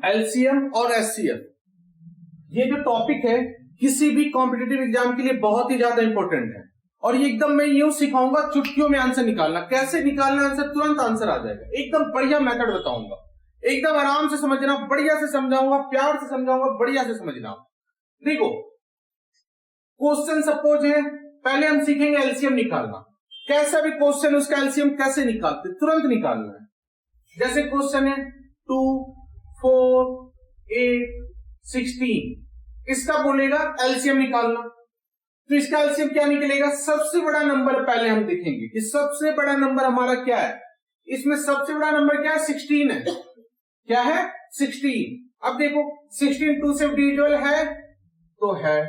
LCM और HCF, ये जो टॉपिक है किसी भी कॉम्पिटिटिव एग्जाम के लिए बहुत ही ज्यादा इंपॉर्टेंट है। और ये एकदम मैं यूं सिखाऊंगा चुटकियों में आंसर निकालना, कैसे निकालना आंसर, तुरंत आंसर आ जाएगा। एकदम बढ़िया मेथड बताऊंगा, एकदम आराम से समझना, बढ़िया से समझाऊंगा, प्यार से समझाऊंगा, बढ़िया से समझना। देखो क्वेश्चन सपोज है, पहले हम सीखेंगे एलसीएम निकालना। कैसा भी क्वेश्चन उसका एलसीएम कैसे निकालते, तुरंत निकालना है। जैसे क्वेश्चन है 2, 4, 8, 16, इसका बोलेगा एलसीएम निकालना, तो इसका एलसीएम क्या निकलेगा, सबसे बड़ा नंबर पहले हम देखेंगे कि सबसे बड़ा नंबर हमारा क्या है। इसमें सबसे बड़ा नंबर क्या है, 16 है। क्या है, 16। अब देखो 16 2 से डिविजिबल है तो है,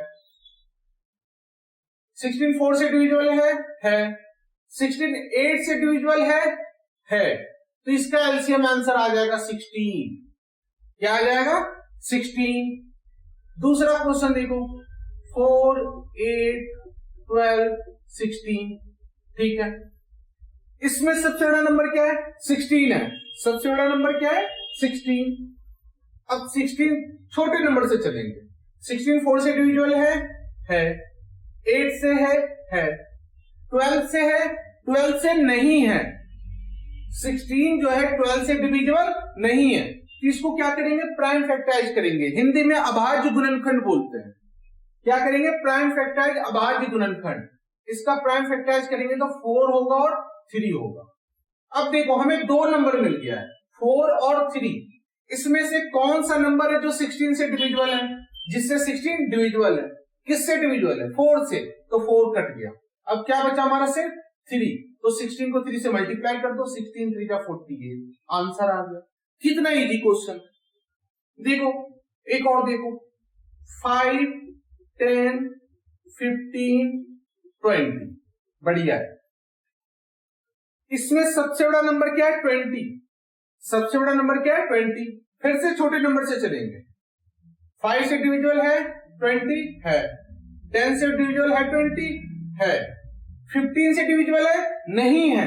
16 4 से डिविजिबल है, 16 8 से डिविजिबल है, तो इसका एलसीएम आंसर आ जाएगा 16। क्या आ जाएगा, 16। दूसरा क्वेश्चन देखो 4, 8, 12, 16, ठीक है। इसमें सबसे बड़ा नंबर क्या है, 16 है। सबसे बड़ा नंबर क्या है, 16। अब 16 छोटे नंबर से चलेंगे। 16 4 से डिविजिबल है, 8 से है, 12 से है, 12 से नहीं है। 16 जो है 12 से डिविजिबल नहीं है, तो इसको क्या करेंगे, प्राइम फैक्टराइज करेंगे। हिंदी में अभाज्य गुणनखंड बोलते हैं। क्या करेंगे, प्राइम फैक्टराइज, अभाज्य गुणनखंड। इसका प्राइम फैक्टराइज करेंगे तो 4 होगा और 3 होगा। अब देखो हमें दो नंबर मिल गया है, 4 और 3। इसमें से कौन सा नंबर है जो 16 से डिविजिबल है, जिससे 16 डिविजिबल है, किससे डिविजिबल है, 4 से, तो 4 कट गया। अब क्या बचा हमारा सिर्फ 3, तो 16 को 3 से मल्टीप्लाई कर दो, 16 3 का 48, आंसर आ गया। कितना इजी क्वेश्चन। देखो एक और देखो 5, 10, 15, 20, बढ़िया है। इसमें सबसे बड़ा नंबर क्या है, 20। सबसे बड़ा नंबर क्या है, 20। फिर से छोटे नंबर से चलेंगे। 5 से डिविजिबल है 20 है, 10 से डिविजिबल है 20 है, 15 से डिविजिबल है नहीं है,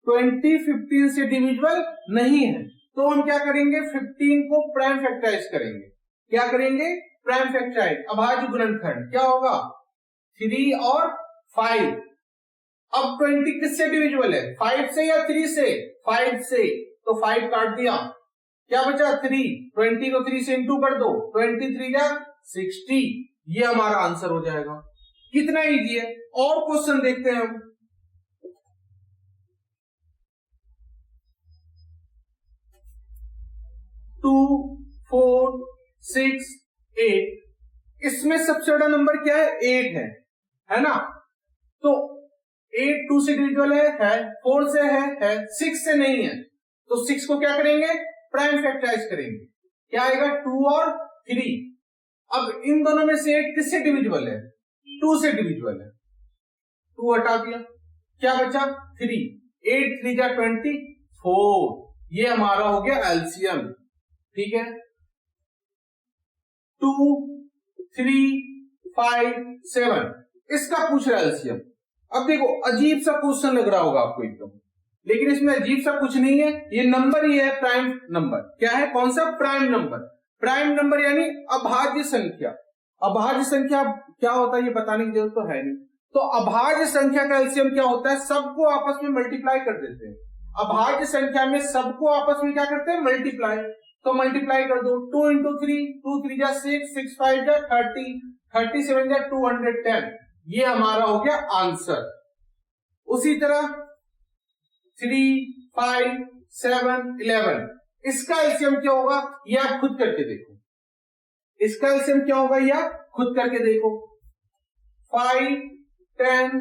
20 15 से डिविजिबल नहीं है, तो हम क्या करेंगे, 15 को प्राइम फैक्टराइज करेंगे। क्या करेंगे, प्राइम फैक्टराइज, अभाज्य गुणनखंड। क्या होगा, 3 और 5। अब 20 किससे डिविजिबल है, 5 से या 3 से, 5 से, तो 5 काट दिया, क्या बचा 3। 20 को 3 से इंटू कर दो, 23 या 60, ये हमारा आंसर हो जाएगा। कितना इजी है। और क्वेश्चन देखते हैं हम। टू, 4, 6, 8, इसमें सबसे बड़ा नंबर क्या है, 8 है ना। तो 8 2 से डिविजिबल है, 4 से है, 6 से नहीं है, तो 6 को क्या करेंगे, प्राइम फैक्टराइज करेंगे। क्या आएगा, 2 और 3। अब इन दोनों में से 8 किससे डिविजिबल है, 2 से डिविजिबल है, 2 हटा दिया, क्या बचा 3। 8 3 जा 24, ये हमारा हो गया एलसीएम। ठीक है, 2, 3, 5, 7, इसका पूछ रहा है एलसीएम। अब देखो अजीब सा क्वेश्चन लग रहा होगा आपको एकदम, लेकिन इसमें अजीब सा कुछ नहीं है, ये नंबर ही है, प्राइम नंबर। क्या है, कौन सा, प्राइम नंबर। प्राइम नंबर यानी अभाज्य संख्या। अभाज्य संख्या क्या होता है ये बताने की जरूरत तो है नहीं। तो अभाज्य संख्या का एलसीएम क्या होता है, सबको आपस में मल्टीप्लाई कर देते हैं। अभाज्य संख्या में सबको आपस में क्या करते हैं, मल्टीप्लाई। तो मल्टीप्लाई कर दो, 2 इंटू 3, 2 3 जा 6, 6 5 जा 30, 37 जा 210, ये हमारा हो गया आंसर। उसी तरह 3, 5, 7, 11, इसका एलसीएम क्या होगा, ये आप खुद करके देखो। इसका एलसीएम क्या होगा, ये आप खुद करके देखो। 5, 10,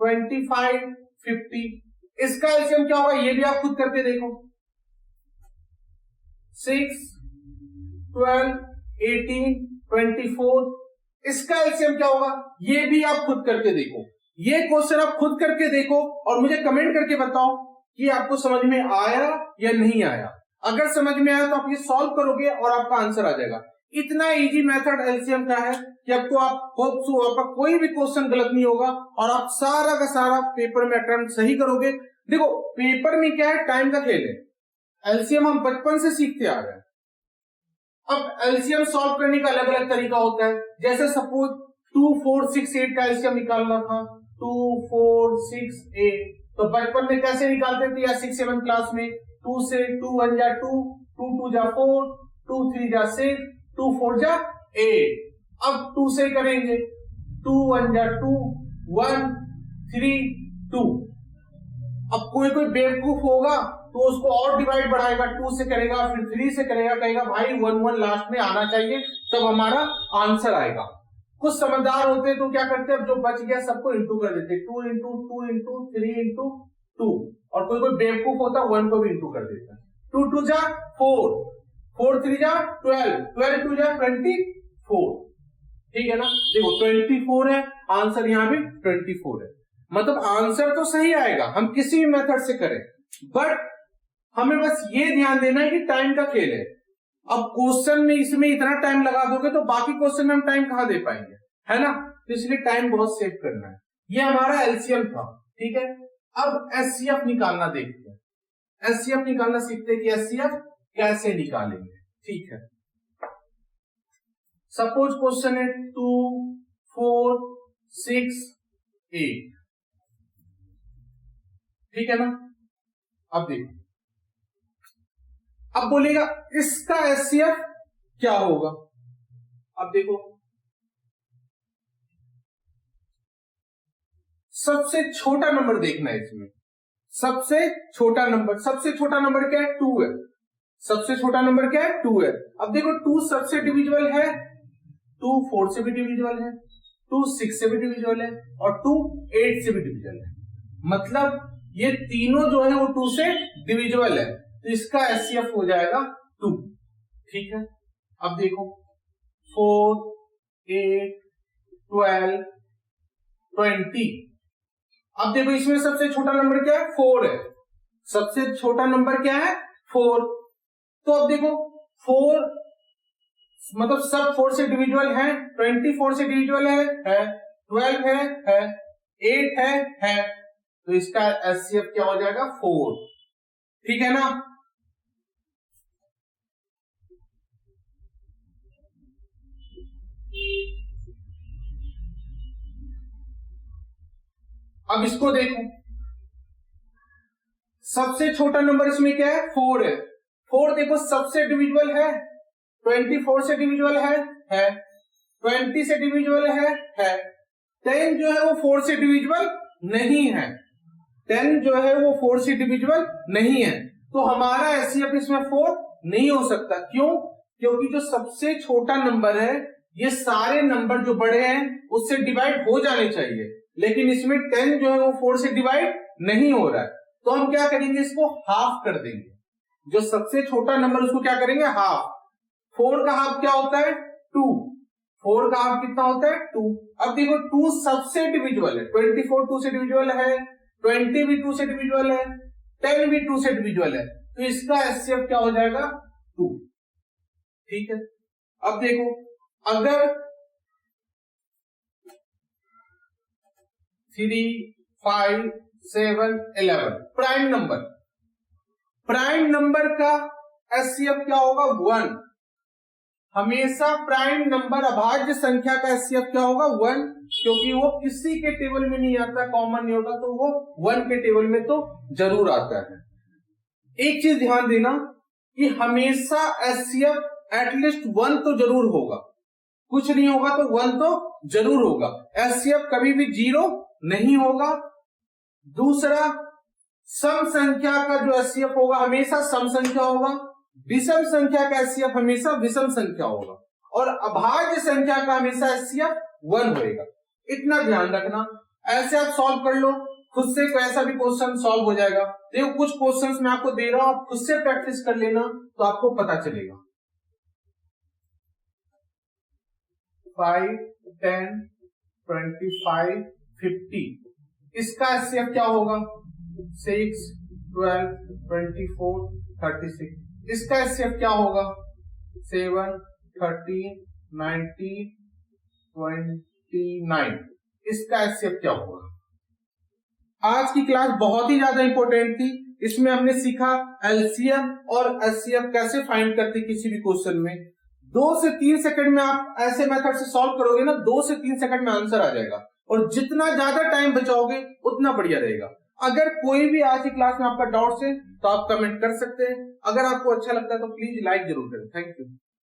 25, 50, इसका एलसीएम क्या होगा, ये भी आप खुद करके देखो। 6, 12, 18, 24, इसका एलसीएम क्या होगा, ये भी आप खुद करके देखो। ये क्वेश्चन आप खुद करके देखो और मुझे कमेंट करके बताओ कि आपको समझ में आया या नहीं आया। अगर समझ में आया तो आप ये सॉल्व करोगे और आपका आंसर आ जाएगा। इतना इजी मेथड एलसीएम का है कि आपको आपका कोई भी क्वेश्चन गलत नहीं होगा और आप सारा का सारा पेपर में अटेम्प्ट सही करोगे। देखो पेपर में क्या है, टाइम का खेल है। एलसीएम हम बचपन से सीखते आ रहे हैं, अब एलसीएम सॉल्व करने का अलग अलग तरीका होता है। जैसे सपोज 2, 4, 6, 8 का एलसीएम निकालना था, 2, 4, 6, 8, तो बचपन में कैसे निकालते थे या 6, 7 क्लास में, 2 से 2 1 जा 2, 2 2 जा 4, 2 3 जा 6, 2 4 जा 8। अब 2 से करेंगे, 2 1 जा 2, 1 3 2। अब कोई बेवकूफ होगा तो उसको और डिवाइड बढ़ाएगा, 2 से करेगा, फिर 3 से करेगा, कहेगा भाई 1 1 लास्ट में आना चाहिए तब हमारा आंसर आएगा। कुछ समझदार होते हैं तो क्या करते हैं, अब जो बच गया सबको इंटू कर देते, 2 इंटू 2 इंटू 3 इंटू 2। और कोई बेवकूफ होता है 1 को भी इंटू कर देता है। 2 2 जा 4, 4 3 जा 12, 12 2 जा 24। ठीक है ना, देखो 24 है आंसर, यहां भी 24 है। मतलब आंसर तो सही आएगा हम किसी भी मेथड से करें, बट हमें बस ये ध्यान देना है कि टाइम का खेल है। अब क्वेश्चन में इसमें इतना टाइम लगा दोगे तो बाकी क्वेश्चन में हम टाइम कहां दे पाएंगे, है ना, तो इसलिए टाइम बहुत सेव करना है। ये हमारा एलसीएम था, ठीक है। अब एचसीएफ निकालना देखते हैं, एचसीएफ निकालना सीखते हैं कि एचसीएफ कैसे निकालेंगे। ठीक है, सपोज क्वेश्चन है 2, 4, 6, 8, ठीक है ना। अब देखो, अब बोलेगा इसका एचसीएफ क्या होगा। अब देखो सबसे छोटा नंबर देखना है इसमें, सबसे छोटा नंबर क्या है, 2 है। सबसे छोटा नंबर क्या है, 2 है। अब देखो 2 सबसे डिविजिबल है, 2 4 से भी डिविजिबल है, 2 6 से भी डिविजिबल है, और 2 8 से भी डिविजिबल है। मतलब ये तीनों जो है वो 2 से डिविजिबल है, तो इसका एचसीएफ हो जाएगा 2। ठीक है, अब देखो 4, 8, 12, 20। अब देखो इसमें सबसे छोटा नंबर क्या है, 4 है। सबसे छोटा नंबर क्या है, 4। तो अब देखो 4 मतलब सब 4 से डिविजिबल है, 24 से डिविजिबल है, 12 है, 8 है, तो इसका एचसीएफ क्या हो जाएगा, 4। ठीक है ना। अब इसको देखो, सबसे छोटा नंबर इसमें क्या है, 4 है। 4 देखो सबसे डिविजिबल है, 24 से डिविजिबल है, 20 से डिविजिबल है, 10 जो है वो 4 से डिविजिबल नहीं है, 10 जो है वो 4 से डिविजिबल नहीं है, तो हमारा एचसीएफ इसमें 4 नहीं हो सकता। क्यों? क्योंकि जो सबसे छोटा नंबर है, ये सारे नंबर जो बड़े हैं उससे डिवाइड हो जाने चाहिए, लेकिन इसमें 10 जो है वो 4 से डिवाइड नहीं हो रहा है, तो हम क्या करेंगे, इसको हाफ कर देंगे। जो सबसे छोटा नंबर उसको क्या करेंगे, हाफ। 4 का हाफ क्या होता है, 2। 4 का हाफ कितना होता है, 2। अब देखो 2 सबसे डिविजिबल है, 24 2 से डिविजिबल है, 20 भी 2 से डिविजिबल है, 10 भी 2 से डिविजिबल है, तो इसका एचसीएफ क्या हो जाएगा, 2। ठीक है, अब देखो अगर 3, 5, 7, 11 प्राइम नंबर का एचसीएफ क्या होगा, 1। हमेशा प्राइम नंबर अभाज्य संख्या का एचसीएफ क्या होगा, 1, क्योंकि वो किसी के टेबल में नहीं आता, कॉमन नहीं होता, तो वो 1 के टेबल में तो जरूर आता है। एक चीज ध्यान देना कि हमेशा एचसीएफ एटलीस्ट 1 तो जरूर होगा, कुछ नहीं होगा तो 1 तो जरूर होगा। एचसीएफ कभी भी 0 नहीं होगा। दूसरा, सम संख्या का जो एचसीएफ होगा हमेशा सम संख्या होगा, विषम संख्या का एचसीएफ हमेशा विषम संख्या होगा, और अभाज्य संख्या का हमेशा एचसीएफ 1 होगा। इतना ध्यान रखना, ऐसे आप सॉल्व कर लो, खुद से कैसा भी क्वेश्चन सॉल्व हो जाएगा। देखो कुछ क्वेश्चंस मैं आपको दे रहा हूं, आप खुद से प्रैक्टिस कर लेना तो आपको पता चलेगा। 5, 10, 25, 50, इसका एचसीएफ क्या होगा, 6, 12, 24, 36, इसका एचसीएफ क्या होगा, 7, 13, 19, 29, इसका एचसीएफ क्या होगा। आज की क्लास बहुत ही ज्यादा इंपॉर्टेंट थी, इसमें हमने सीखा एलसीएम और एचसीएफ कैसे फाइंड करते किसी भी क्वेश्चन में। 2 से 3 सेकंड में आप ऐसे मेथड से सॉल्व करोगे ना, 2 से 3 सेकंड में आंसर आ जाएगा, और जितना ज्यादा टाइम बचाओगे उतना बढ़िया रहेगा। अगर कोई भी आज की क्लास में आपका डाउट्स है तो आप कमेंट कर सकते हैं। अगर आपको अच्छा लगता है तो प्लीज लाइक जरूर करें। Thank you.